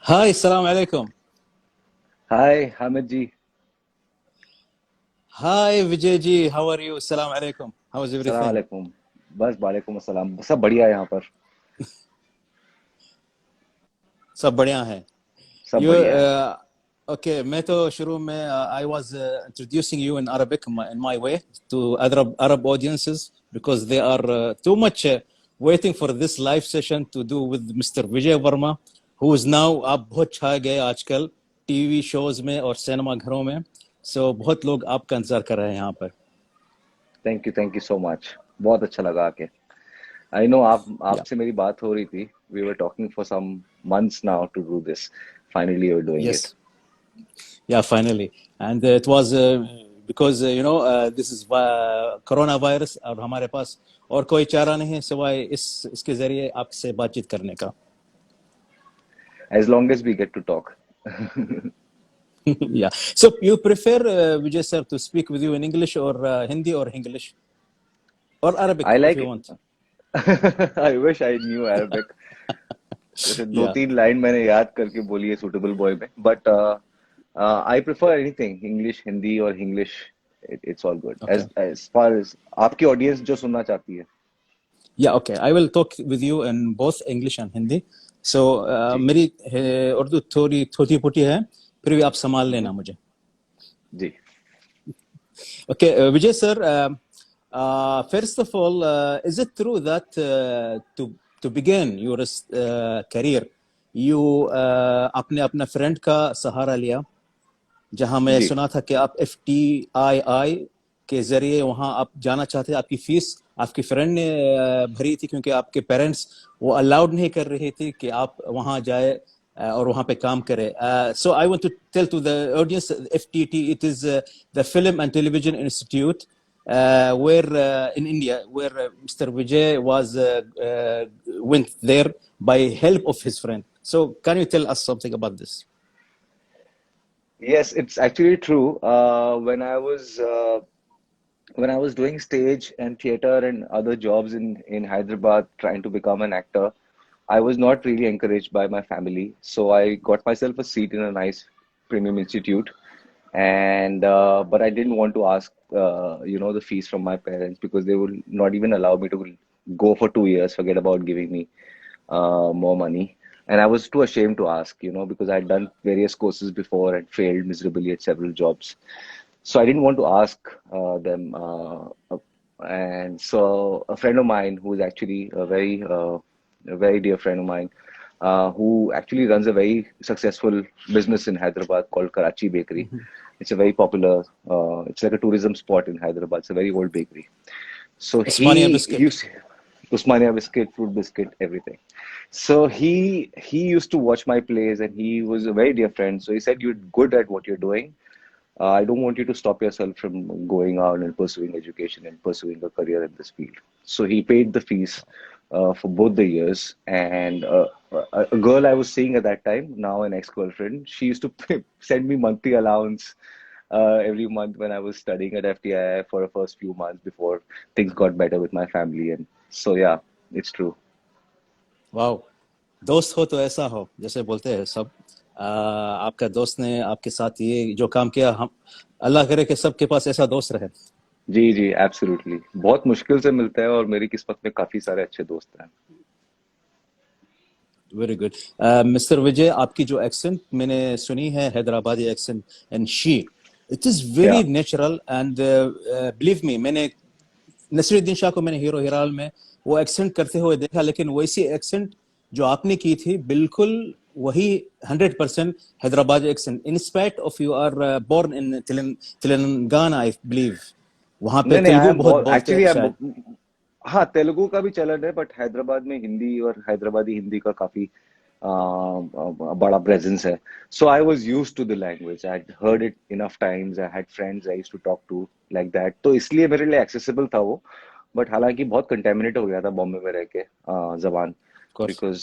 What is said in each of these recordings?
Hi, Assalamu alaikum. Hi Hamid ji. Hi, Vijay ji. How are you? Assalamu alaikum. How is सलाम everything? अलैकुम। बस वालेकुम अस्सलाम, सब बढ़िया है यहाँ पर। सब बढ़िया है। सब You, बढ़िया है। okay, मैं तो शुरू में I was introducing you in Arabic in my way to other Arab audiences because they are too much waiting for this live session to do with Mr. Vijay Verma, who is now आप बहुत छा गए आजकल TV shows में और cinema घरों में। So बहुत लोग आपका इंतजार कर रहे हैं यहाँ पर। Thank you so much. बहुत अच्छा लगा आके। आई नो आप Yeah. आपसे मेरी बात हो रही थी। We were talking for some months now to do this. Finally you are doing it. Yes. Yeah, finally. And it was because this is coronavirus और हमारे पास और कोई चारा नहीं है सिवाय इसके जरिए आपसे बातचीत करने का। As long as we get to talk. Yeah. So you prefer Vijay sir to speak with you in English or Hindi or English or Arabic I if you like want? I wish I knew Arabic. जैसे दो Yeah. तीन line मैंने याद करके बोली है suitable boy में, but I prefer anything, English, Hindi और English. It's all good Okay. As far as आपकी ऑडियंस जो सुनना चाहती है। Yeah. Okay. I will talk with you in both English and Hindi. So जी। मेरी उर्दू थोड़ी छोटी पुटी है फिर भी आप संभाल हम्म, लेना मुझे। जी। Okay, Vijay sir, first of all, is it true that to begin your career, you आपने अपना फ्रेंड का सहारा लिया, जहां मैं जी। सुना था कि आप FTII के जरिए वहां आप जाना चाहते, आपकी फीस आपकी फ्रेंड ने भरी थी क्योंकि आपके पेरेंट्स वो अलाउड नहीं कर रहे थे कि आप वहां जाए और वहां पे काम करें। So I want to tell to the audience, FTT, it is the Film and Television Institute, where in India, where Mr. Vijay was went there by help of his friend. So can you tell us something about this? Yes, it's actually true. When I was doing stage and theater and other jobs in Hyderabad, trying to become an actor, I was not really encouraged by my family. So I got myself a seat in a nice premium institute, and but I didn't want to ask, the fees from my parents because they would not even allow me to go for 2 years. Forget about giving me more money. And I was too ashamed to ask, because I'd done various courses before and failed miserably at several jobs. So I didn't want to ask them. And so a friend of mine, who is actually a very dear friend of mine, who actually runs a very successful business in Hyderabad called Karachi Bakery. It's a very popular, it's like a tourism spot in Hyderabad. It's a very old bakery. So Osmania he biscuit. used Usmania biscuit, fruit biscuit, everything. So he used to watch my plays, and he was a very dear friend. So he said, "You're good at what you're doing. I don't want you to stop yourself from going out and pursuing education and pursuing a career in this field." So he paid the fees for both the years. And a girl I was seeing at that time, now an ex-girlfriend, she used to send me monthly allowance every month when I was studying at FTI for the first few months before things got better with my family. And so, yeah, it's true. Wow, दोस्त हो तो ऐसा हो जैसे बोलते हैं सब। आपका दोस्त ने आपके साथ ये जो काम किया, हम अल्लाह करे कि सबके पास ऐसा दोस्त रहे। जी जी, एब्सोल्युटली। बहुत मुश्किल से मिलता है और मेरी किस्मत में काफी सारे अच्छे दोस्त हैं। Very good. मिस्टर विजय, आपकी जो एक्सेंट मैंने सुनी है, Hyderabadi accent and she, it is yeah very natural and believe me, मैंने नसीरुद्दीन शाह को मैंने हीरो हिराल में वो एक्सेंट करते हुए देखा, लेकिन वैसी एक्सेंट जो आपने की थी बिल्कुल वही 100% Hyderabad accent, in spite of you are born in Telangana I believe, वहां पे नहीं नहीं, आई तेलुगु एम बहुत बोलते एक्चुअली हैं आई शायद। एम। हाँ, तेलुगु का भी चलन है, बट हैदराबाद में हिंदी और हैदराबादी हिंदी का काफी बड़ा प्रेजेंस है। So I was used to the language, I had heard it enough times, I had friends I used to talk to like that, तो इसलिए मेरे लिए एक्सेसिबल था वो। बट हालांकि बहुत कंटेमिनेट हो गया था बॉम्बे में रह के जबान, of course. because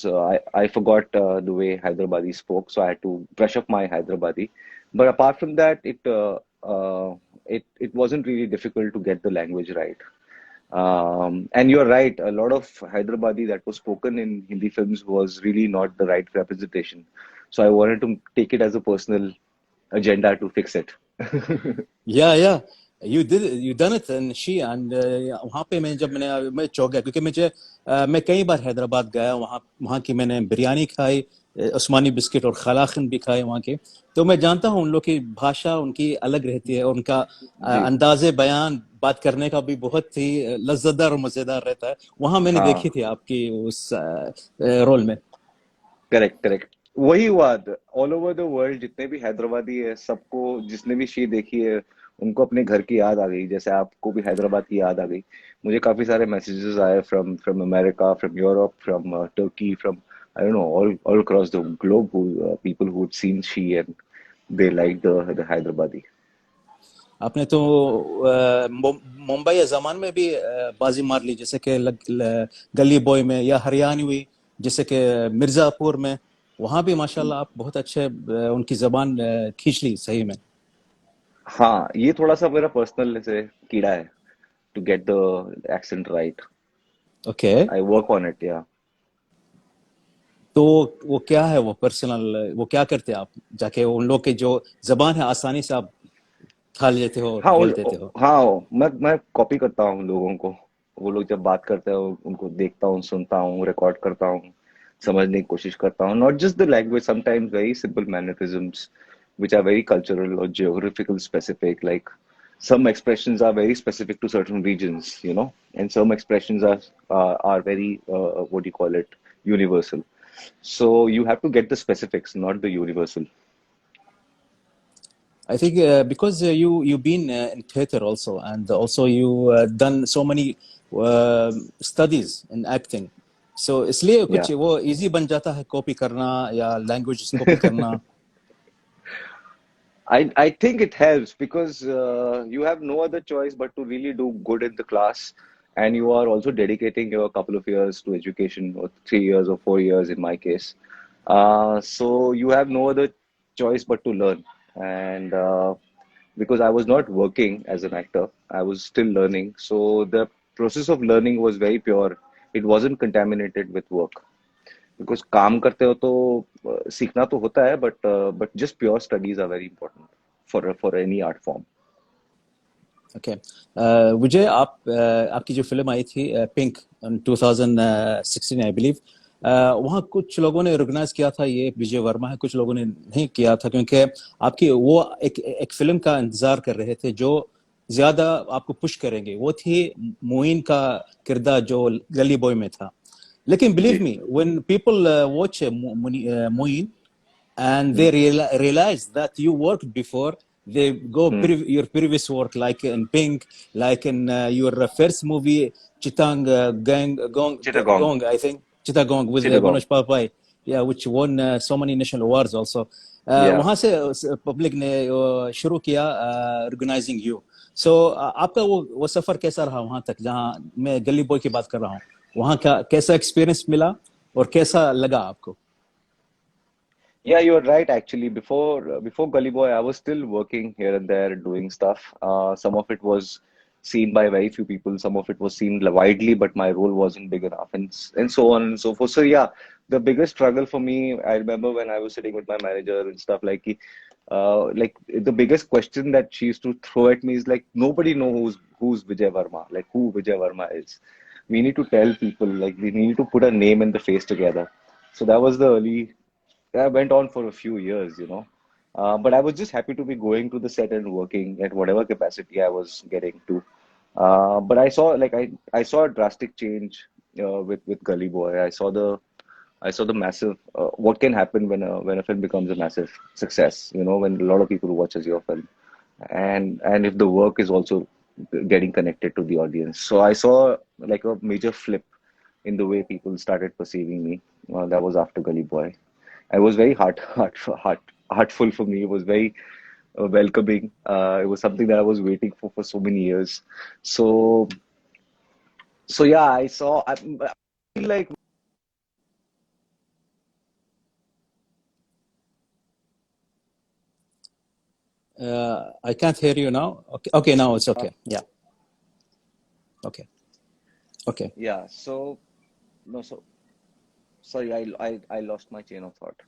I forgot the way Hyderabadi spoke, so I had to brush up my Hyderabadi. But apart from that, it wasn't really difficult to get the language right. And you're right, a lot of Hyderabadi that was spoken in Hindi films was really not the right representation. So I wanted to take it as a personal agenda to fix it. या you done it in she and वहाँ पे मैं चौंक गया क्योंकि मैं कई बार हैदराबाद गया, वहाँ की मैंने बिरयानी खाई, उस्मानी बिस्किट और खलाखन भी खाए वहाँ के। तो मैं जानता हूँ उन लोग की भाषा उनकी अलग रहती है, और उनका जी अंदाजे बयान बात करने का भी बहुत ही लज्जतदार और मजेदार रहता है। वहाँ मैंने देखी हाँ, थी आपकी उस रोल में। करेक्ट करेक्ट, वही हुआ। ऑल ओवर द वर्ल्ड जितने भी हैदराबादी है, सबको जिसने भी शी देखी है, उनको अपने घर की याद आ गई, जैसे आपको भी हैदराबाद की याद आ गई। मुझे काफी सारे मैसेजेस आए from from America, from Europe, from Turkey, from I don't know, all across the globe, people who seen she and they like the Hyderabadi. आपने तो मुंबई या जमान में भी बाजी मार ली, जैसे कि गली बॉय में, या हरियाणवी जैसे कि मिर्जापुर में। वहां भी माशाल्लाह आप बहुत अच्छे उनकी जबान खींच ली सही में। हाँ, ये थोड़ा सा मेरा पर्सनल से कीड़ा है, to get the accent right. Okay. I work on it, yeah. तो वो क्या है, वो पर्सनल, वो क्या करते हैं आप जाके उन लोग के जो जबान है आसानी से आप खा लेते हो और हाँ बोल देते हो? हाँ, मैं कॉपी करता हूँ लोगों को। वो लोग जब बात करते हैं, उनको देखता हूँ, सुनता हूँ, रिकॉर्ड करता हूँ, समझने की कोशिश करता हूँ। Not just the language, sometimes very simple mannerisms which are very cultural or geographical specific. Like some expressions are very specific to certain regions, you know, and some expressions are very what do you call it, universal. So you have to get the specifics, not the universal. I think because you've been in theater also, and also you done so many uh, studies in acting, so इसलिए Yeah. कुछ वो easy बन जाता है copy करना या languages copy करना। I think it helps because you have no other choice but to really do good in the class, and you are also dedicating your couple of years to education, or 3 years or 4 years in my case. So you have no other choice but to learn, and because I was not working as an actor, I was still learning. So the process of learning was very pure. It wasn't contaminated with work. Because काम करते हो तो सीखना तो होता है, but just pure studies are very important for any art form. Okay. Vijay, आप आपकी जो फिल्म आई थी पिंक 2016 आई बिलीव, वहाँ कुछ लोगों ने रिकॉग्नाइज किया था ये विजय वर्मा है, कुछ लोगों ने नहीं किया था, क्योंकि आपकी वो एक फिल्म का इंतजार कर रहे थे जो ज्यादा आपको पुश करेंगे। वो थी मोइन का किरदार जो गली बॉय में था। लेकिन बिलीव जी। Me, when people watch Moin and they realize that you worked before, they go hmm. your previous work like in Pink, like in your first movie Chitang Chittagong. Gong, I think Chittagong with Chittagong. Manoj Papai, yeah, which won so many national awards also. या। वहां से public ने शुरू किया recognising you. सो आपका वो सफर कैसा रहा वहां तक, जहां मैं गली बॉय की बात कर रहा हूँ? वहां का कैसा एक्सपीरियंस मिला और कैसा लगा आपको? Yeah, you're right. Actually, before Gully Boy, I was still working here and there doing stuff. Some of it was seen by very few people. Some of it was seen widely, but my role wasn't big enough, and so on and so forth. So yeah, the biggest struggle for me, I remember when I was sitting with my manager and stuff like the biggest question that she used to throw at me is like, nobody know who's Vijay Verma, like who Vijay Verma is. We need to tell people, like we need to put a name and the face together. So that was the early that went on for a few years, you know. But I was just happy to be going to the set and working at whatever capacity I was getting to. But I saw a drastic change with Gully Boy. I saw the massive what can happen when a film becomes a massive success. You know, when a lot of people watches your film, and if the work is also getting connected to the audience. So I saw like a major flip in the way people started perceiving me. That was after Gully Boy. It was very heartful for me. It was very welcoming. It was something that I was waiting for so many years. So, so yeah, I feel like I can't hear you now. Okay, okay, now it's okay. Yeah, okay, okay. yeah. So no, so sorry, I lost my chain of thought.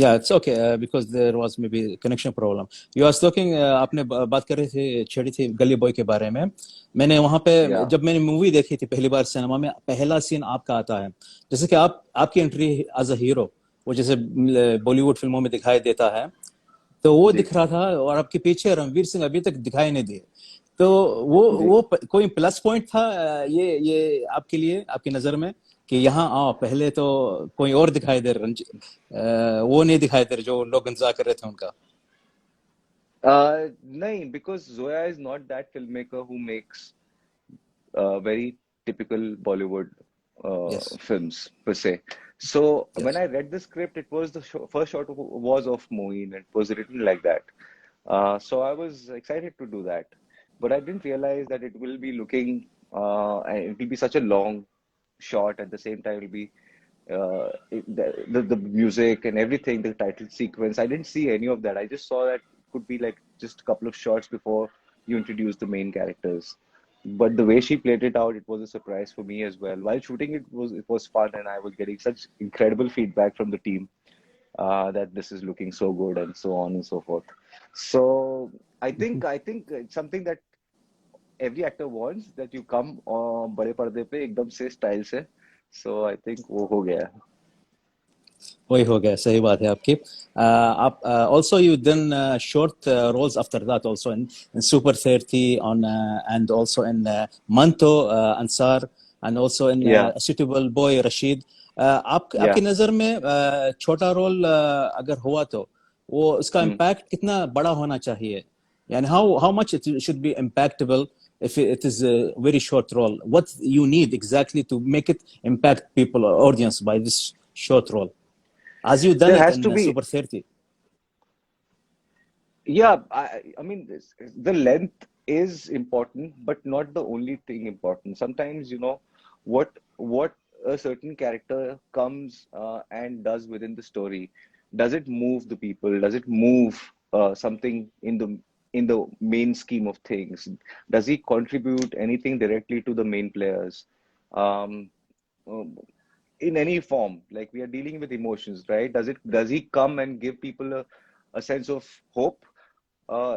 Yeah, it's okay because there was maybe connection problem. You are talking आपने बात कर रहे थे छेड़ी थी गली boy के बारे में. मैंने वहां पे Yeah, जब मैंने मूवी देखी थी पहली बार सिनेमा में, पहला सीन आपका आता है जैसे कि आप आपकी एंट्री एज अ हीरो, वो जैसे बॉलीवुड फिल्मों में दिखाई देता है, तो वो जी. दिख रहा था. और आपके पीछे रणवीर सिंह अभी तक दिखाई नहीं दिए. तो जी. वो कोई प्लस पॉइंट था ये आपके लिए, आपकी नजर में, कि यहाँ आओ पहले तो कोई और दिखाई दे वो नहीं दिखाई दे रहे जो लोग इंतजार कर रहे थे उनका. No, because Zoya is not that filmmaker who makes very typical Bollywood Yes, films per se. So when yes. I read the script, it was the first shot was of Moeen. It was written like that. So I was excited to do that, but I didn't realize that it will be looking and it will be such a long shot. At the same time, it will be the music and everything, the title sequence. I didn't see any of that. I just saw that it could be like just a couple of shots before you introduce the main characters. But the way she played it out, it was a surprise for me as well. While shooting, it was fun, and I was getting such incredible feedback from the team that this is looking so good and so on and so forth. So I think it's something that every actor wants, that you come बड़े पर्दे पे एकदम से style से. So I think वो हो गया. वही हो गया, सही बात है आपकी. आप also you done short roles after that also in Super 30 on and also in Manto Ansar, and also in Yeah, A Suitable Boy Rashid. आपकी yeah. नज़र में छोटा रोल अगर हुआ तो वो उसका Mm. इम्पैक्ट कितना बड़ा होना चाहिए, यानी how much it should be impactable if it is a very short role, what you need exactly to make it impact people or audience by this short role, as you done There it has in to be, Super 30. yeah. I mean, the length is important, but not the only thing important. Sometimes, what a certain character comes and does within the story. Does it move the people? Does it move something in the main scheme of things? Does he contribute anything directly to the main players? Um, um, in any form, like we are dealing with emotions, right? Does he come and give people a sense of hope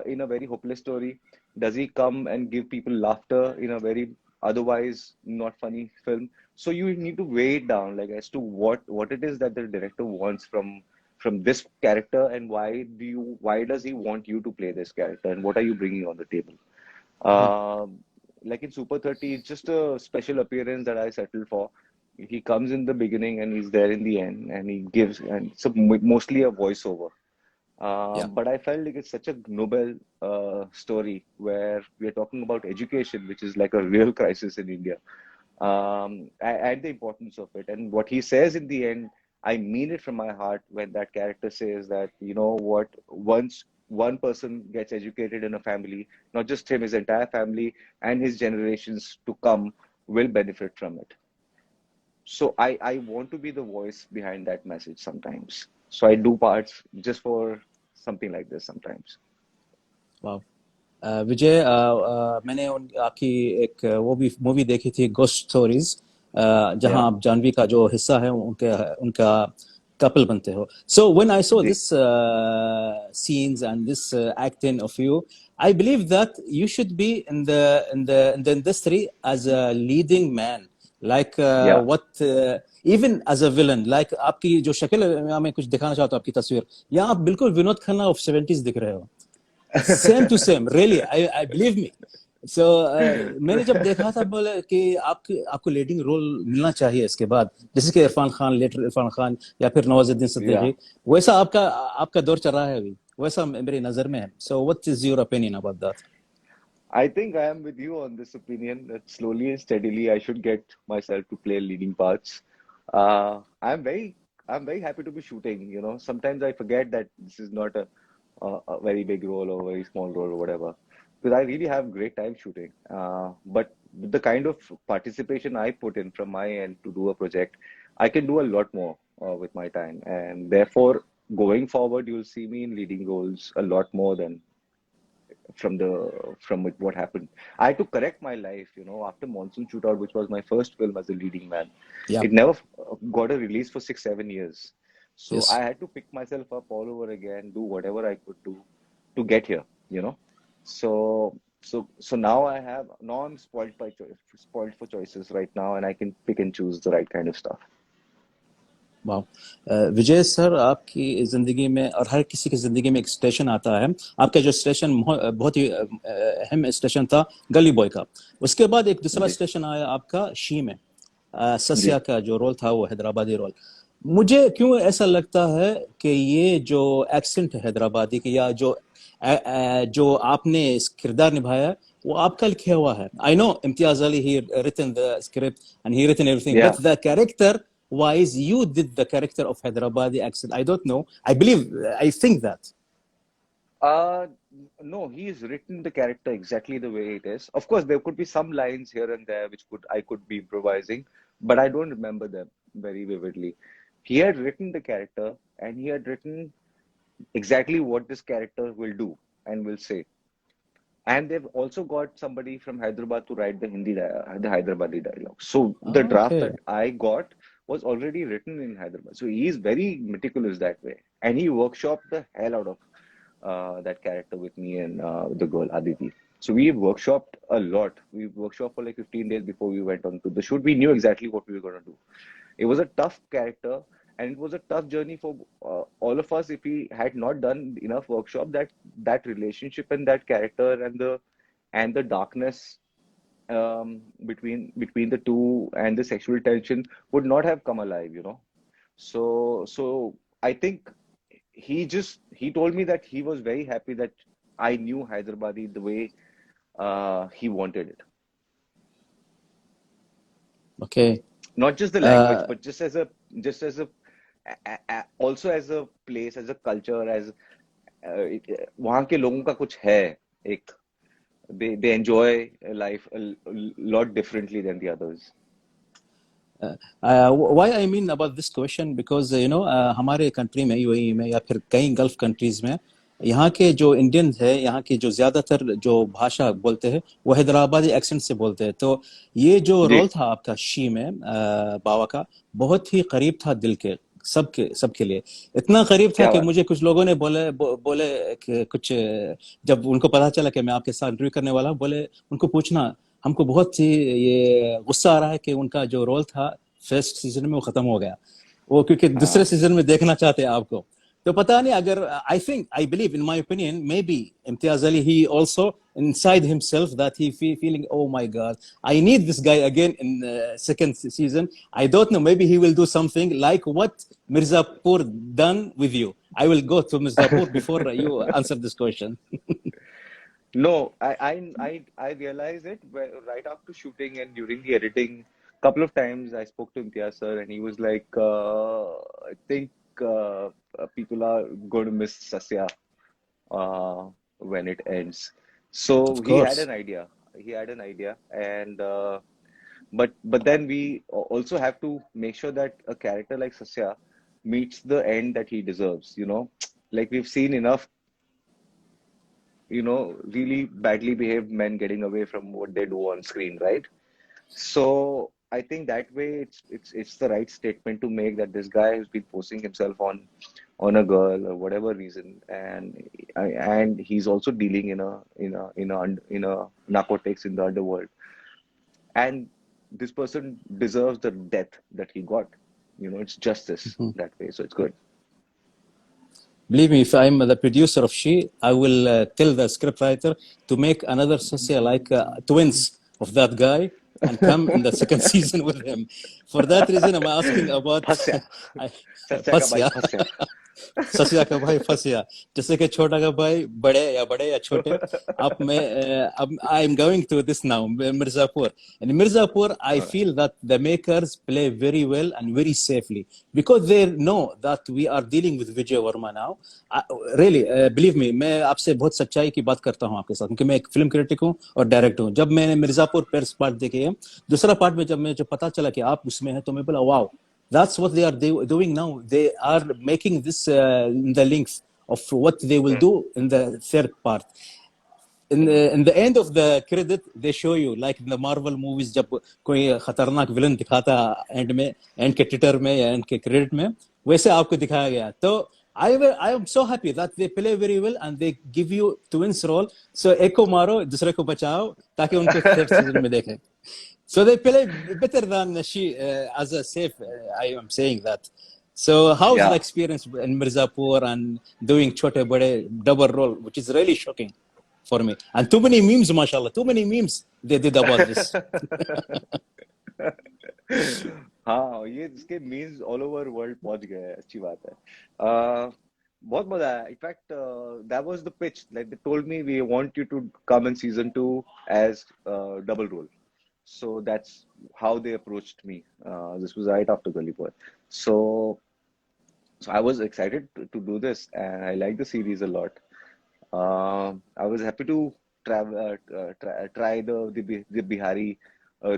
in a very hopeless story? Does he come and give people laughter in a very otherwise not funny film? So you need to weigh it down, like as to what it is that the director wants from this character, and why does he want you to play this character, and what are you bringing on the table? um, like in Super 30, it's just a special appearance that I settled for. He comes in the beginning and he's there in the end, and he gives, and it's mostly a voiceover. Yeah. But I felt like it's such a noble story where we are talking about education, which is like a real crisis in India, and the importance of it. And what he says in the end, I mean it from my heart when that character says that, you know what, once one person gets educated in a family, not just him, his entire family and his generations to come will benefit from it. So I want to be the voice behind that message sometimes. So I do parts just for something like this sometimes. वाह. विजय, मैंने आपकी एक वो भी movie देखी थी, ghost stories, जहां Yeah. आप जानवी का जो हिस्सा है उनके उनका कपल बनते हो. So when I saw The, this scenes and this acting of you, I believe that you should be in the industry as a leading man, like yeah. what even as a villain, like आपकी जो शक्ल है, मैं कुछ दिखाना चाहता हूँ आपकी तस्वीर, यहाँ आप बिल्कुल विनोद खन्ना ऑफ 70s दिख रहे हो. Same to same, really, I believe me. सो मैंने जब देखा था, बोले कि आपको लीडिंग रोल मिलना चाहिए इसके बाद, जैसे कि इरफान खान, लेटर इरफान खान, या फिर नवाजुद्दीन Yeah. सिद्दीकी, वैसा आपका आपका दौर चल रहा है अभी, वैसा मेरी नजर में है. So what is your opinion about that? I think I am with you on this opinion that slowly and steadily I should get myself to play leading parts. Uh, I'm very, I'm very happy to be shooting. Sometimes I forget that this is not a very big role or a very small role or whatever, because I really have great time shooting. But with the kind of participation I put in from my end to do a project, I can do a lot more with my time, and therefore going forward, you'll see me in leading roles a lot more than what happened. I had to correct my life, after Monsoon Shootout, which was my first film as a leading man. या. It never got a release for 6, 7 years. So Yes. I had to pick myself up all over again, do whatever I could do to get here, you know. So now I'm spoiled by choice, spoiled for choices right now, and I can pick and choose the right kind of stuff. वाह। विजय sir, आपकी जिंदगी में और हर किसी की जिंदगी में एक स्टेशन आता है। आपका जो स्टेशन बहुत ही अहम स्टेशन था गली बॉय का। उसके बाद एक दूसरा जी स्टेशन आया आपका शी में। जी सस्या का जो रोल था वो हैदराबादी रोल। मुझे क्यों ऐसा लगता है कि ये जो एक्सेंट है हैदराबादी की, या जो आपने इस किरदार निभाया, वो आपका लिखा हुआ है। I know Imtiaz Ali he written the script and he written everything, yeah but the character wise you did the character of Hyderabadi accent. I don't know. I believe, I think that. uh no, he's written the character exactly the way it is. Of course there could be some lines here and there which I could be improvising, but I don't remember them very vividly. He had written the character, and he had written exactly what this character will do and will say. And they've also got somebody from Hyderabad to write the the Hyderabadi dialogue. So the draft Okay. that I got was already written in Hyderabad. So he is very meticulous that way, and he workshopped the hell out of that character with me and the girl Aditi. So we workshopped a lot. We workshopped for like 15 days before we went on to the shoot. We knew exactly what we were going to do. It was a tough character, and it was a tough journey for all of us if we had not done enough workshop. That relationship and that character and the darkness between the two and the sexual tension would not have come alive, you know. So I think he told me that he was very happy that I knew Hyderabadi the way he wanted it. Okay. Not just the language, but just as also as a place, as a culture, as वहाँ के लोगों का कुछ है एक, they enjoy life a lot differently than the others. Why I mean about this question, because you know हमारे country में, UAE में या फिर कई गल्फ कंट्रीज में, यहाँ के जो इंडियंस है, यहाँ की जो ज्यादातर जो भाषा बोलते हैं वो हैदराबादी एक्सेंट से बोलते हैं। तो ये जो जी रोल था आपका शी में बावा का, बहुत ही करीब था दिल के, सबके लिए। इतना करीब था क्या कि बात। मुझे कुछ लोगों ने बोले कि कुछ, जब उनको पता चला कि मैं आपके साथ इंटरव्यू करने वाला हूं, बोले उनको पूछना, हमको बहुत ही ये गुस्सा आ रहा है कि उनका जो रोल था फर्स्ट सीजन में वो खत्म हो गया, वो क्योंकि दूसरे हाँ सीजन में देखना चाहते हैं आपको। तो पता नहीं, अगर I believe in my opinion, may be Imtiaz Ali he also inside himself that he feeling, oh my god, I need this guy again in second season. I don't know, maybe he will do something like what Mirzapur done with you. I will go to Mirzapur before you answer this question. No, I realized it right after shooting and during the editing. Couple of times I spoke to Imtiaz sir, and he was like, I think people are going to miss Sasya when it ends. So Of he had course. an idea. He had an idea, and but then we also have to make sure that a character like Sasya meets the end that he deserves. You know, like we've seen enough, really badly behaved men getting away from what they do on screen, right? So I think that way it's the right statement to make, that this guy has been forcing himself on a girl or whatever reason, and he's also dealing in a narcotics in the underworld, and this person deserves the death that he got. It's justice that way, so it's good. Believe me, if I'm the producer of She, I will tell the scriptwriter to make another Sasya, like twins of that guy, and come in the second season with him. For that reason, I'm asking about फंस सस्या का भाई Fasya. फंस ससिया का भाई फसिया, जैसे कि छोटा का भाई बड़े या छोटे। अब मैं अब I am going to this now Mirzapur. In Mirzapur I feel that the makers play very well and very safely, because they know that we are dealing with Vijay Varma now. Really believe me, मैं आपसे बहुत सच्चाई की बात करता हूँ आपके साथ, क्योंकि मैं एक फिल्म क्रिटिक हूँ और डायरेक्टर हूँ। जब मैंने मिर्जापुर पहले पार्ट देखे है, दूसरा पार्ट में जब पता चला कि आप उसमें हैं, तो मैं बोला wow, that's what they are doing now. They are making this in the length of what they will do in the third part. In the end of the credit, they show you like in the Marvel movies, जब कोई खतरनाक villain दिखाता and में, and के Twitter में या and के credit में, वैसे आपको दिखाया गया. तो I am so happy that they play very well and they give you twins role. So एक को मारो, दूसरे को बचाओ, ताकि उनको third season में देखें. So they play better than she as a safe. I am saying that. So how's the Yeah. experience in Mirzapur and doing Chote Bade double role, which is really shocking for me. And too many memes, mashallah, too many memes they did about this. हाँ, ये इसके memes all over world पहुंच गए हैं. अच्छी बात है. बहुत मजा आया. In fact that was the pitch. Like they told me we want you to come in season 2 as double role. So that's how they approached me. This was right after Gully Boy. So I was excited to do this, and I like the series a lot. I was happy to try the Bihari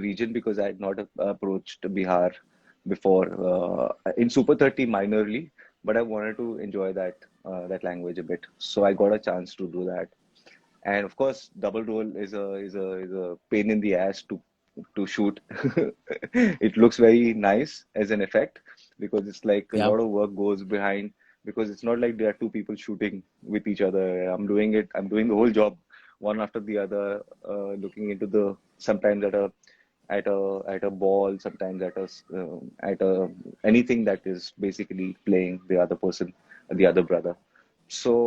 region because I had not approached Bihar before in Super 30 minorly, but I wanted to enjoy that language a bit. So I got a chance to do that. And of course, double role is a pain in the ass to shoot. It looks very nice as an effect because it's like a Yeah. lot of work goes behind, because it's not like there are two people shooting with each other. I'm doing the whole job one after the other, looking into the sometimes at a ball, sometimes at a anything that is basically playing the other person, the other brother. So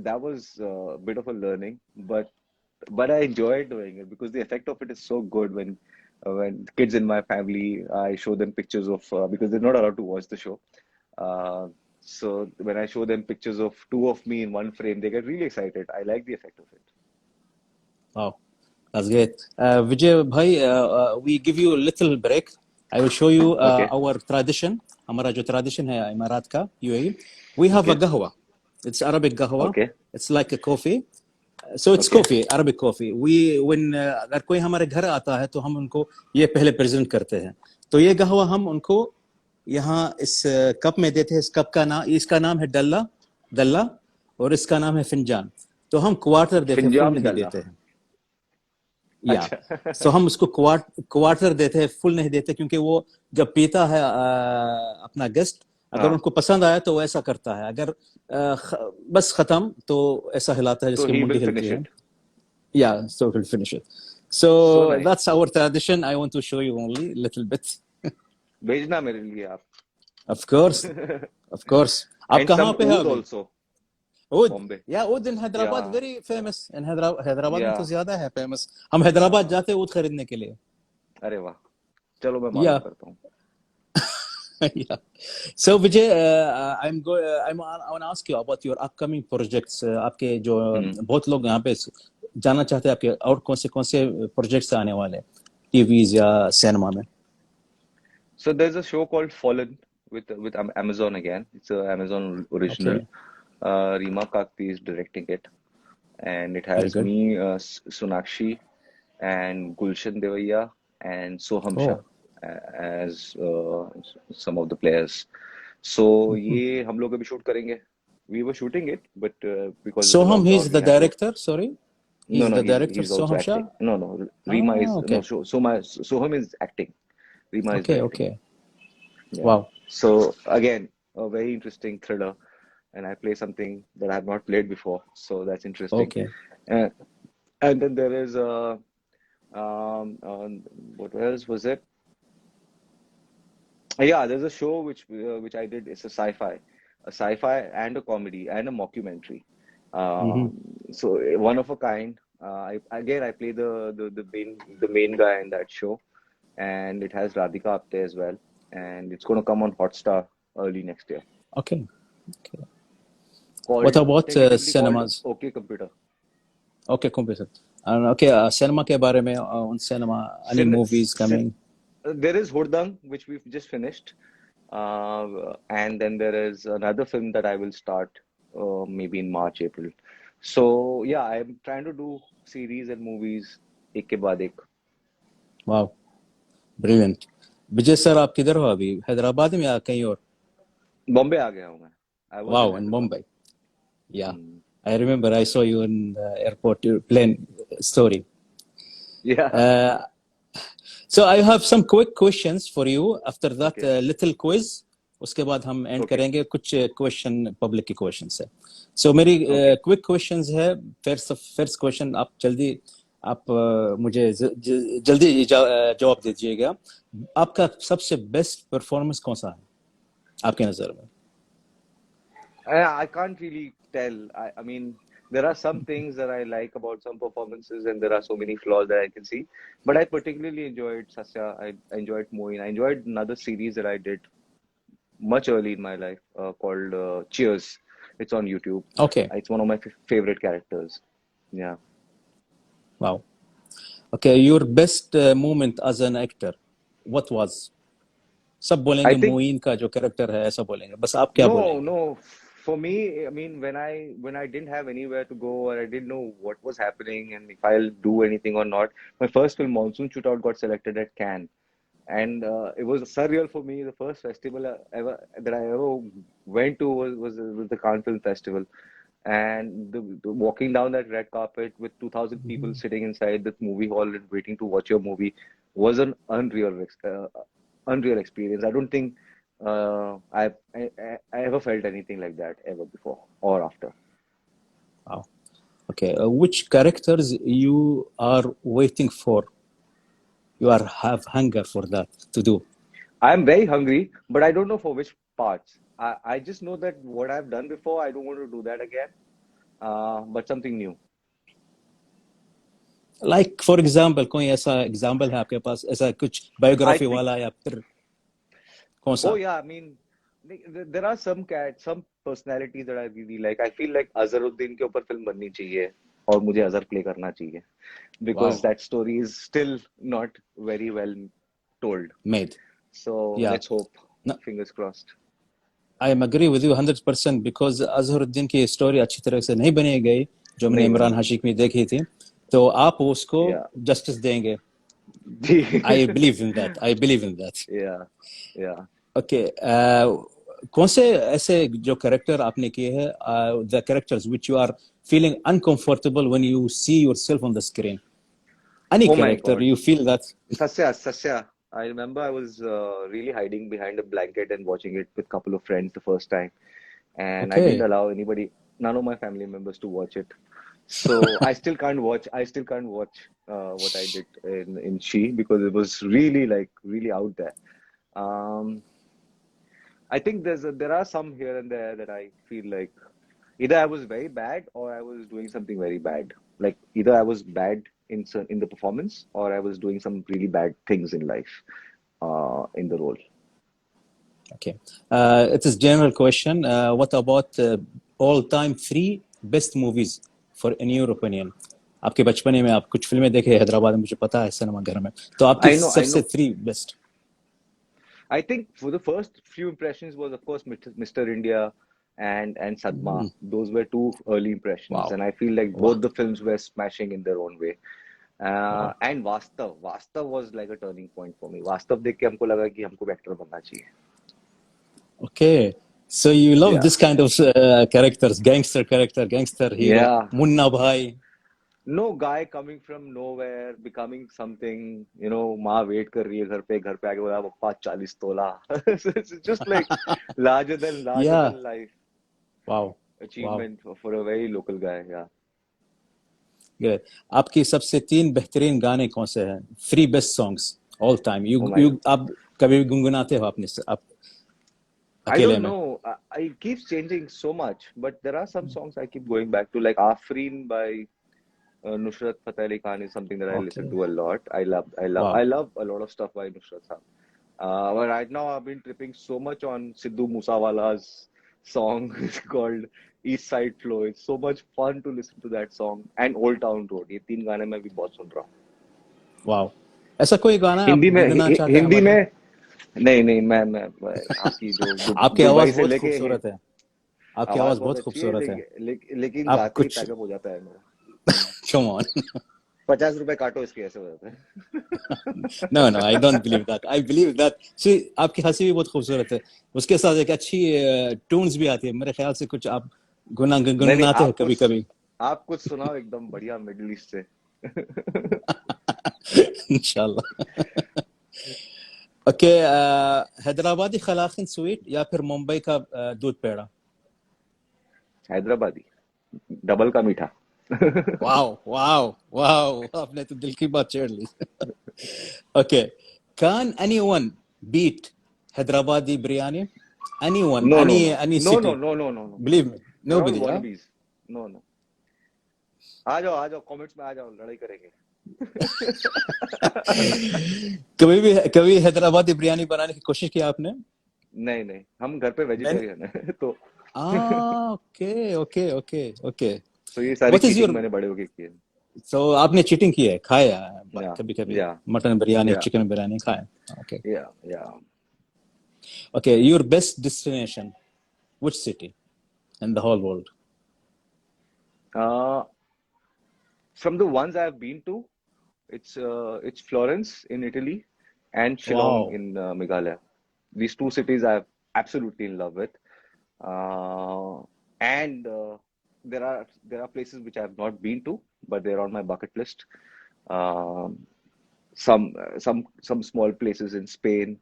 that was a bit of a learning, but I enjoyed doing it because the effect of it is so good. When kids in my family, I show them pictures of because they're not allowed to watch the show. So when I show them pictures of two of me in one frame, they get really excited. I like the effect of it. Wow, that's great. Vijay bhai, we give you a little break. I will show you Okay. our tradition. हमारा जो tradition है इमारात का, UAE. We have a Okay. qahwa. It's Arabic qahwa. Okay. It's like a coffee. So it's Okay. coffee, Arabic coffee. When अगर कोई हमारे घर आता है तो हम उनको ये पहले प्रेजेंट करते हैं. तो ये कहवा हम उनको यहाँ इस कप में देते हैं. इस कप का नाम, इसका नाम है दल्ला और इसका नाम है फिंजान. तो हम क्वार्टर देते हैं, फुल फिंजाम नहीं दल्ला. देते हैं. या अच्छा. सो हम उसको क्वार्टर देते हैं, फुल नहीं देते, क्योंकि वो जब पीता है अपना गेस्ट, अगर हाँ. उनको पसंद आया तो वो ऐसा करता है. अगर बस खत्म तो ऐसा हिलाता है So जिसकी he मुंडी will हिलती finish है. it. Yeah, so we'll finish it. So So nice. that's our tradition. I want to show you only little bit. भेजना मेरे लिए आप. Of course, of course. आप And कहाँ some पे है oud अभी? also. Oud. Bombay. Yeah, Oud in Hyderabad Yeah. very famous. In Hyderabad में तो Yeah. ज्यादा है famous. हम हैदराबाद हाँ. जाते हैं ऊद खरीदने के लिए. अरे वाह. चलो मैं मालूम Yeah. करता हूँ. Yeah. So Vijay, I want to ask you about your upcoming projects. आपके जो बहुत लोग यहाँ पे जानना चाहते हैं आपके और कौन से प्रोजेक्ट्स आने वाले हैं टीवीज या सिनेमा में. So there's a show called Fallen with Amazon again. It's a Amazon original. Okay. Rima Kakti is directing it, and it Very has good. me, Sonakshi, and Gulshan Devaya, and Soham Shah as some of the players. So ये हम लोग अभी shoot करेंगे. We were shooting it, but because of the Soham, lockdown, he's the we had to. director. Sorry, he's No, the director. he's also Soham Shah. acting. No, Rima is Okay. no. Soham is acting. Rima is Okay. directing. Okay. Yeah. Wow. So again, a very interesting thriller, and I play something that I have not played before, so that's interesting. Okay. And then there is what else was it? Yeah, there's a show which I did. It's a sci-fi and a comedy and a mockumentary. So one of a kind. I play the main guy in that show, and it has Radhika Apte as well, and it's going to come on Hotstar early next year. Okay. Okay. Called, What about tentatively cinemas? called OK Computer. Okay, computer. Okay, cinema के बारे में on cinema, any movies coming? There is Hurdang, which we've just finished, and then there is another film that I will start maybe in March, April. So yeah, I'm trying to do series and movies एक के बाद एक. Wow, brilliant. विजय sir, आप किधर हो अभी? हैदराबाद में या कहीं और? बॉम्बे आ गया हूँ मैं. I was Wow, in in Hyderabad. Mumbai. Yeah, I remember I saw you in the airport, your plane story. Yeah. So I have some quick questions for you. After that, Okay. little quiz. उसके बाद हम and Okay. करेंगे कुछ question public के question से. सो मेरी Okay. Quick questions है. First question आप जल्दी आप मुझे जल्दी जवाब दीजिएगा. आपका सबसे बेस्ट परफॉर्मेंस कौन सा है आपके नजर में? I can't really tell. I mean, there are some things that I like about some performances, and there are so many flaws that I can see. But I particularly enjoyed Sasya. I enjoyed Moin. I enjoyed another series that I did much early in my life called Cheers. It's on YouTube. Okay. It's one of my favorite characters. Yeah. Wow. Okay, your best moment as an actor, what was? सब I बोलेंगे think Moin का जो character है ऐसा बोलेंगे, बस आप क्या no, बोलेंगे? no. For me, I mean, when I didn't have anywhere to go or I didn't know what was happening and if I'll do anything or not, my first film Monsoon Shootout got selected at Cannes, and it was surreal for me. The first festival I ever went to was the Cannes Film Festival, and the walking down that red carpet with 2,000 people sitting inside the movie hall and waiting to watch your movie was an unreal experience. I don't think I ever felt anything like that ever before or after. Wow. Okay, which characters you are waiting for? You are have hunger for that to do. I'm very hungry, but I don't know for which parts. I just know that what I've done before, I don't want to do that again. But something new. Like for example, कोई ऐसा example है आपके पास, ऐसा कुछ I biography think. वाला या फिर कौन Oh सा? yeah, I mean, there are some personalities that I really like. I feel like Azharuddin के ऊपर फिल्म बननी चाहिए और मुझे अजहर प्ले करना चाहिए because Wow, that story is still not very well told. made. So Yeah. let's hope. No, Fingers crossed. I am agree with you 100% because Azharuddin की story अच्छी तरह से नहीं बनी गई जो मैंने नहीं इमरान बनी. हाशिमी देखी थी, तो आप उसको Yeah. जस्टिस देंगे. I believe in that. I believe in that. Yeah. Yeah. Okay. कौन से ऐसे जो कैरेक्टर आपने किए हैं, the characters which you are feeling uncomfortable when you see yourself on the screen? Any Oh my character God. you feel that? Sasya. I remember I was really hiding behind a blanket and watching it with a couple of friends the first time. And I didn't Okay. allow none of my family members to watch it. So I still can't watch. I still can't watch what I did in She because it was really like really out there. Um, I think there are some here and there that I feel like either I was very bad or I was doing something very bad. Like either I was bad in the performance or I was doing some really bad things in life in the role. Okay. It is general question. What about all-time 3 best movies for in your opinion? आपके बचपने में आप कुछ फिल्में देखे हैदराबाद में, मुझे पता है सिनेमा घर में, तो आपकी I सबसे know. 3 best. I think for the first few impressions was of course Mr. India and Sadma. Those were two early impressions, Wow. and I feel like Wow. both the films were smashing in their own way. Wow. And Vastav was like a turning point for me. Vastav देख के हमको लगा कि हमको actor बनना चाहिए. Okay. So you love Yeah, this kind of characters, gangster character, gangster hero, yeah. Munna Bhai. No guy coming from nowhere, becoming something, माँ wait कर रही है घर पे आके बोला पप्पा 40 तोला. So it's just like larger Yeah. than life Wow. Wow. achievement for a very local guy. Yeah. Good. आपकी सबसे 3 बेहतरीन गाने कौन से हैं? 3 best songs all time. Oh my God. आप कभी भी गुनगुनाते हो अपने आप I अकेले don't में? know. It keeps changing so much, but there are some songs I keep going back to, like Afreen by Nusrat Fateh Ali Khan is something that I listen Okay. to a lot. I Wow. love a lot of stuff by Nusrat Saab. But right now I've been tripping so much on Sidhu Moosewala's song called East Side Flow. It's so much fun to listen to that song and Old Town Road. ये 3 गाने मैं भी बहुत सुन रहा हूँ. Wow. ऐसा कोई गाना आप हिंदी में गुनगुनाना चाहते हैं हिंदी हमारे लिए? में नहीं मैं आपकी जो आपकी दुबई आवाज से बहुत लेके खूबसूरत है. आपकी आवाज आवाज बहुत बहुत अच्छी है खूबसूरत है. लेकिन आप गाते ही कुछ पैकअप हो जाता है मेरा. come on. 50 रुपए काटो इसके ऐसे हो जाता है. No, I don't believe that. I believe that. See, आपकी हंसी भी बहुत खूबसूरत है. उसके साथ एक अच्छी ट्यून्स भी आती है. मेरे ख्याल से कुछ आप नहीं गुनगुनाते हैं कभी-कभी. आप कुछ सुनाओ एकदम बढ़िया मिडिल ईस्ट से. इंशाल्लाह. ओके हैदराबादी खलाखन स्वीट या फिर मुंबई का दूध पेड़ा? हैदराबादी डबल का मीठा। वाओ वाओ वाओ, आपने तो दिल की बात छेड़ ली. Okay, can anyone beat Hyderabadi biryani? Anyone, no no no any no no city, no no no no, believe me, there all nobody, huh? Wannabes. No no, आ जाओ कमेंट्स में आ जाओ, लड़ाई करेंगे। कभी हैदराबादी बिरयानी बनाने की कोशिश की आपने? नहीं नहीं, हम घर पे मैंने वेजिटेरियन है तो ओके ओके ओके ओके. तो ये सारी व्हाट इज चीटिंग योर, मैंने बड़े होके की है। सो आपने चीटिंग की है, खाया है या कभी कभी या मटन बिरयानी, या चिकन बिरयानी खाया? Okay yeah okay. Your best destination, which city in the whole world? Yeah from the ones I have been to, it's Florence in Italy and Shillong Wow. in Meghalaya. These two cities I'm absolutely in love with. And there are places which I have not been to, but they're on my bucket list. Um, some small places in Spain.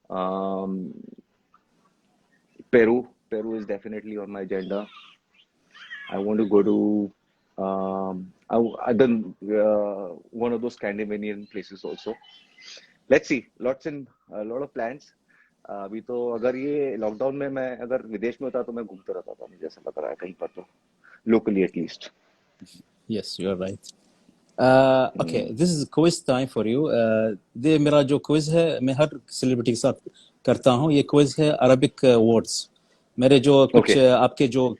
Um, Peru is definitely on my agenda. I want to go to I done one of those Scandinavian places also. Let's see, a lot of plans. अभी तो अगर ये lockdown में मैं अगर विदेश में होता तो मैं घूमता रहता था, मुझे ऐसा लग रहा है कहीं पर तो, locally at least. Yes, you're right. Okay, this is quiz time for you. ये मेरा जो क्विज है मैं हर सेलिब्रिटी के साथ करता हूँ. ये क्विज है अरबिक वर्ड्स. मेरे जो कुछ ओके आपके जो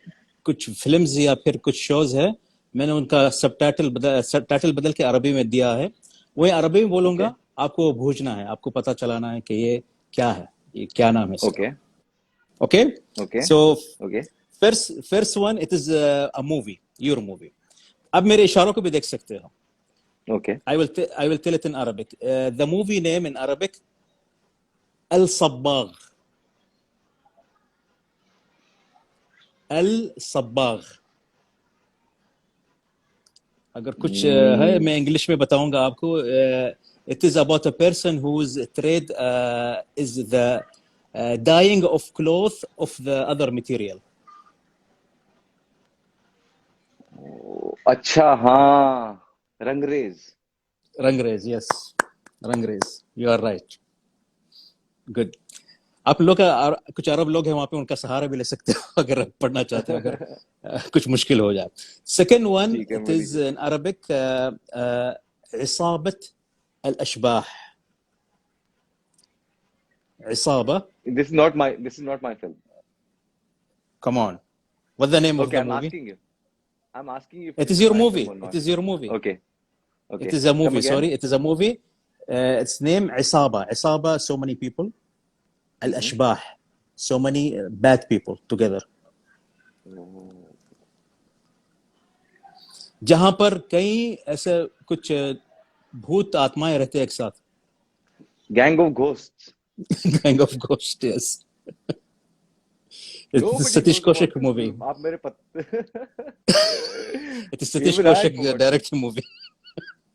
कुछ फिल्म्स या फिर कुछ शोज है, मैंने उनका सबटाइटल बदल के अरबी में दिया है. वही अरबी में ओके बोलूंगा, आपको बूझना है, आपको पता चलाना है कि ये क्या है, ये क्या नाम है इसका. Okay okay, okay so okay first one, it is a movie, your movie. अब मेरे इशारों को भी देख सकते हो. Okay I will tell it in Arabic. The movie name in Arabic, Al Sabbagh. Al Sabbagh. अगर कुछ है मैं इंग्लिश में बताऊंगा आपको. It is about a person whose trade is the dyeing of cloth of the other material. अच्छा, हाँ, Rangrez. Rangrez, yes, Rangrez, you are right. Good. आप लोग का कुछ अरब लोग हैं वहां पे, उनका सहारा भी ले सकते हो अगर आप पढ़ना चाहते हो, अगर कुछ मुश्किल हो जाए. सेकंड वन, ठीक है, इट मैं इज इन अरबिक इसाबत अल अशबाह. इसाबा. this is not my film. Come on, what's the name of Okay, the movie? I'm asking you if It this is is your my movie, film or it not. is your movie. Okay, It okay. is a Come movie, again? sorry, it is a movie. Its name Isaba. Isaba, so many people. Al Ashbah, so many bad people together. जहां पर कई ऐसे कुछ भूत आत्माएं रहते हैं एक साथ. Gang of Ghosts. Gang of Ghosts, yes. It's the Nobody Satish knows about Kaushik this movie. film. आप मेरे It is Satish Even I Kaushik forgot. directed movie.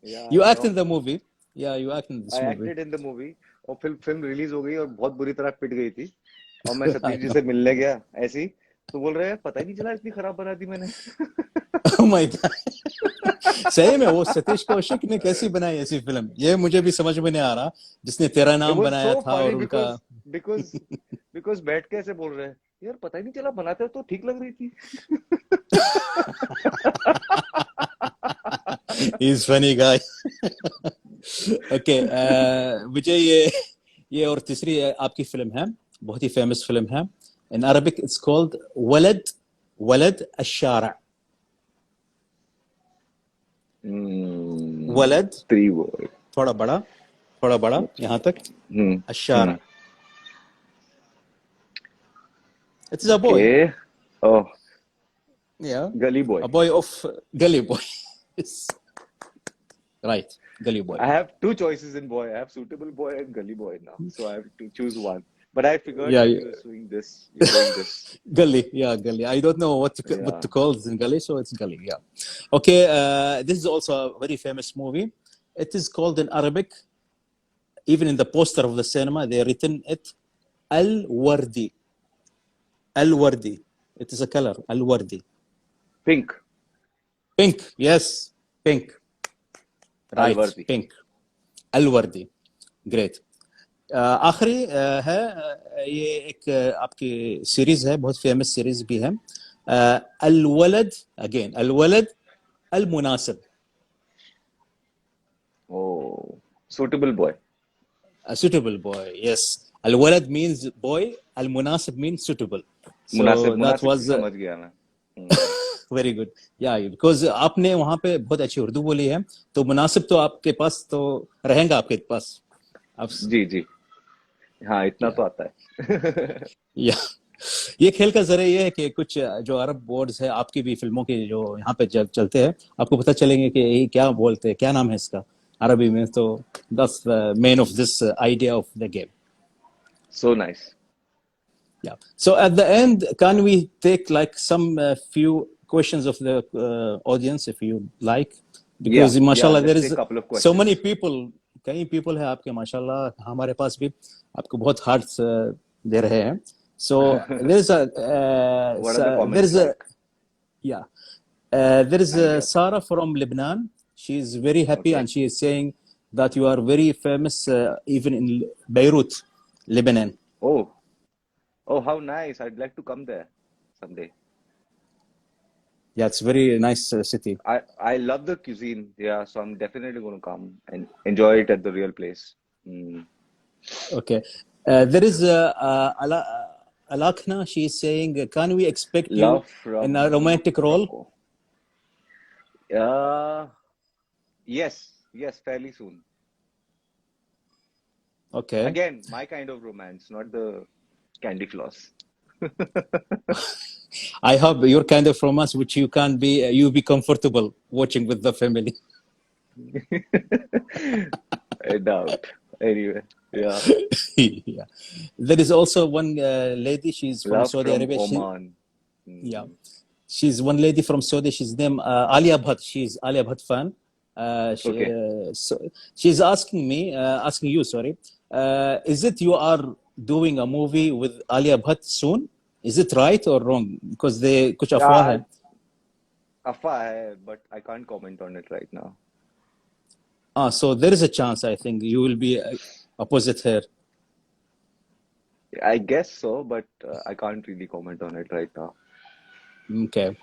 Yeah, You act no, in the movie. Yeah, you act in this I movie. acted in the movie. और film release हो गई और बहुत बुरी तरह पिट गई थी, और मैं I सतीश जी know. से मिलने गया ऐसे ही, तो बोल रहे हैं पता ही नहीं चला इतनी खराब बना दी मैंने। Oh my God. सही में वो सतीश कौशिक ने कैसी बनाई ऐसी फिल्म, ये मुझे भी समझ में नहीं आ रहा. जिसने तेरा It नाम was बनाया so था funny और उनका because बैठ के ऐसे बोल रहे हैं, यार पता ही नहीं चला, बनाते तो ठीक लग रही थी। He's funny guy. Okay, विजय, ये और तीसरी आपकी फिल्म है, बहुत ही फेमस फिल्म है. In Arabic it's called ولد الشارع. ولد, Three word. थोड़ा बड़ा यहाँ तक, الشارع. It is a boy. Okay. Oh, Yeah. Gully Boy. A boy of Gully Boy. Yes. Right, Gully Boy. I have two choices in boy. I have Suitable Boy and Gully Boy now, so I have to choose one. But I figured Yeah, you're doing this. Gully, yeah, Gully. I don't know what to Yeah. call it in Gully, so it's Gully, yeah. Okay, this is also a very famous movie. It is called in Arabic even in the poster of the cinema, they written it Al-Wardi. Al-Wardi. It is a color, Al-Wardi. Pink. Pink, yes, pink. Right, Al-Wardi. pink. Al-Wardi. Great. आखिरी है ये एक आपकी series है, बहुत famous series भी है, الولد again الولد المناسب. Oh, suitable boy. A suitable boy, yes. الولد means boy, المناسب means suitable. So मुनासिब that मुनासिब was समझ गया मैं. very good. Yeah, because आपने वहाँ पे बहुत अच्छी उर्दू बोली है, तो मुनासिब तो आपके पास तो रहेगा आपके पास. आप जी जी, हाँ इतना तो आता है. या ये खेल का जरिए ये है कि कुछ जो अरब वर्ड्स है आपकी भी फिल्मों के जो यहाँ पे चलते हैं, आपको पता चलेंगे कि ये क्या बोलते हैं, क्या नाम है इसका अरबी में. तो that's the main of this idea of the game. So nice. Yeah. So at the end, can we take like some few questions of the audience if you like? Because Yeah, mashallah there let's is take a couple of so many questions. people, कई people है आपके माशाल्लाह, हमारे पास भी आपको बहुत hearts दे रहे हैं. So there's a What are the there comments is a like? yeah there is And Sarah from Lebanon. She is very happy okay. and she is saying that you are very famous even in Beirut, Lebanon. Oh, oh, how nice! I'd like to come there someday. Yeah, it's very nice city. I love the cuisine. Yeah, so I'm definitely going to come and enjoy it at the real place. Mm. Okay. There is Alakna. She is saying, can we expect you Love in a from romantic role? Morocco. Yes, fairly soon. Okay. Again, my kind of romance, not the candy floss. I hope your kind of romance, which you can be, you be comfortable watching with the family. I doubt. Anyway, yeah. Yeah. There is also one lady. She's from Love Saudi from Arabia. Oman. Yeah. Mm. She's one lady from Saudi. She's named Alia Bhatt. She's Alia Bhatt fan. Okay. So she's asking me, asking you, sorry, is it you are doing a movie with Alia Bhatt soon? Is it right or wrong? Because they कुछ अफवाह है. Afa hai, but I can't comment on it right now. So there is a chance, I think, you will be opposite her. I guess so, but I can't really comment on it right now. Okay.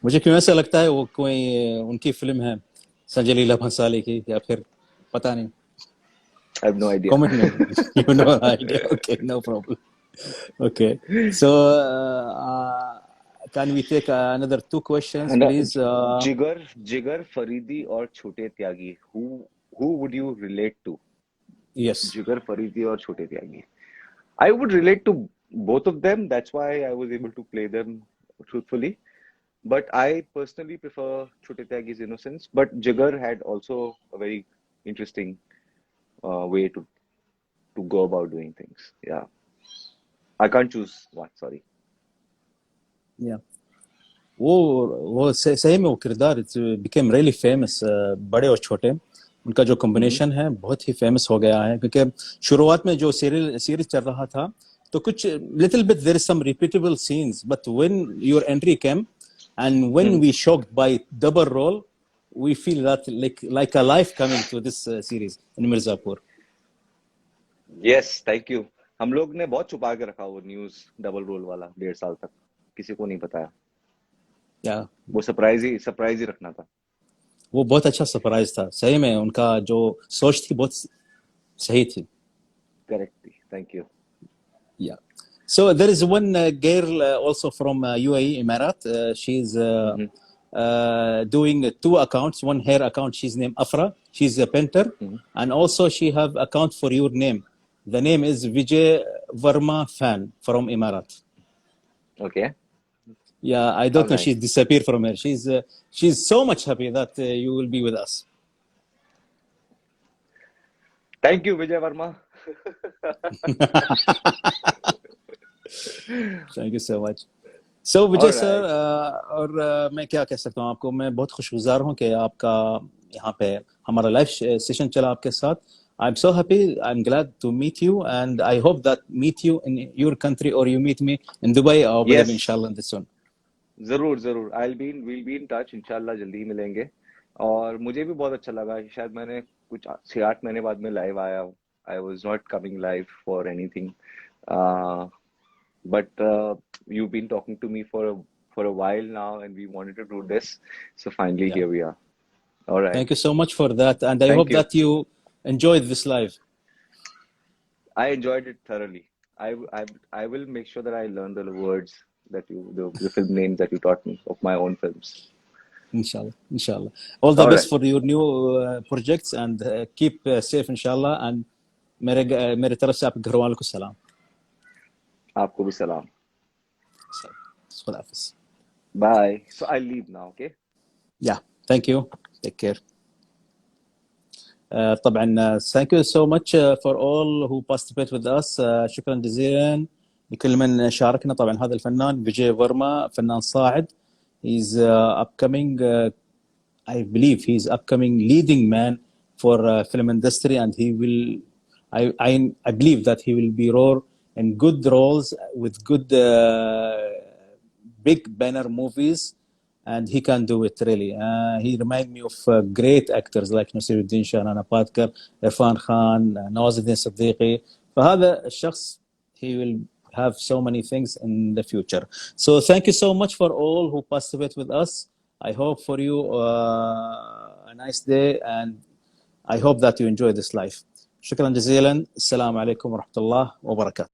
मुझे क्यों ऐसा लगता है वो कोई उनकी film है संजय लीला भंसाली की, या फिर पता नहीं. I have no idea. Comment me. You know idea. Okay, no problem. Okay. So can we take another two questions, And please? Jigar Faridi or Chote Tyagi? Who would you relate to? Yes. Jigar Faridi or Chote Tyagi? I would relate to both of them. That's why I was able to play them truthfully. But I personally prefer Chote Tyagi's innocence. But Jigar had also a very interesting way to go about doing things. Yeah. I can't choose one, sorry. Yeah. वो सही में वो किरदार became really famous, बड़े और छोटे उनका जो कॉम्बिनेशन है बहुत ही फेमस हो गया है. क्योंकि शुरुआत में जो सीरीज चल रहा था तो कुछ little bit there is some repeatable scenes, but when your entry came and when we shocked by double role, we feel that like a life coming to this series in Mirzapur. Yes, thank you. हम लोग ने बहुत छुपा के रखा वो news double role वाला 1.5 साल तक, किसी को नहीं बताया. Yeah. वो सरप्राइज ही रखना था. वो बहुत अच्छा सरप्राइज था, सही में उनका जो सोच थी बहुत सही थी. Correctly, thank you. Yeah. So there is one girl also from UAE, Emirat. She's doing 2 accounts. One hair account. She's named Afra. She's a painter, and also she have account for your name. The name is Vijay Verma Fan from Emirat. Okay. Yeah, I don't know. Nice. She's disappeared from her. She's so much happy that you will be with us. Thank you, Vijay Verma. Thank you so much. So Vijay sir, और मैं क्या कह सकता हूँ आपको, मैं बहुत खुशगुजार हूँ कि आपका यहाँ पे हमारा लाइव सेशन चला आपके साथ. I'm so happy. I'm glad to meet you, and I hope that meet you in your country or you meet me in Dubai or Abu Dhabi, Yes, inshallah, in this soon. जरूर जरूर, I will be in touch इंशाल्लाह, जल्दी ही मिलेंगे। और मुझे भी बहुत अच्छा लगा, शायद मैंने कुछ 6-8 महीने बाद में लाइव आया हूँ। I was not coming live for anything, but you've been talking to me for a while now, and we wanted to do this, so finally Yeah. here we are. All right, Thank you so much for that, and I thank hope you. that you enjoyed this live. I enjoyed it thoroughly. I will make sure that I learn the words that the film names that you taught me of my own films. Inshallah, inshallah. All the All best right, for your new projects, and keep safe, inshallah. And मेरे तरफ से आपके घर वालों को सलाम. आपको भी सलाम। खुदा हाफिज. Bye. So I'll leave now, okay? Yeah, thank you. Take care. طبعا thank you so much for all who participate with us. شكرا جزيلا لكل من شاركنا. طبعا هذا الفنان فيجي فيرما فنان صاعد. He's upcoming, I believe he's upcoming leading man for film industry, and he will, I believe that he will be role in good roles with good big banner movies, and he can do it really. He reminds me of great actors like Nasiruddin Shah, Nana Patkar, Irfan Khan, Nawazuddin Siddiqui. فهذا الشخص, he will have so many things in the future. So thank you so much for all who participate with us. I hope for you a nice day, and I hope that you enjoy this life. شكرا جزيلا. السلام عليكم ورحمة الله وبركاته.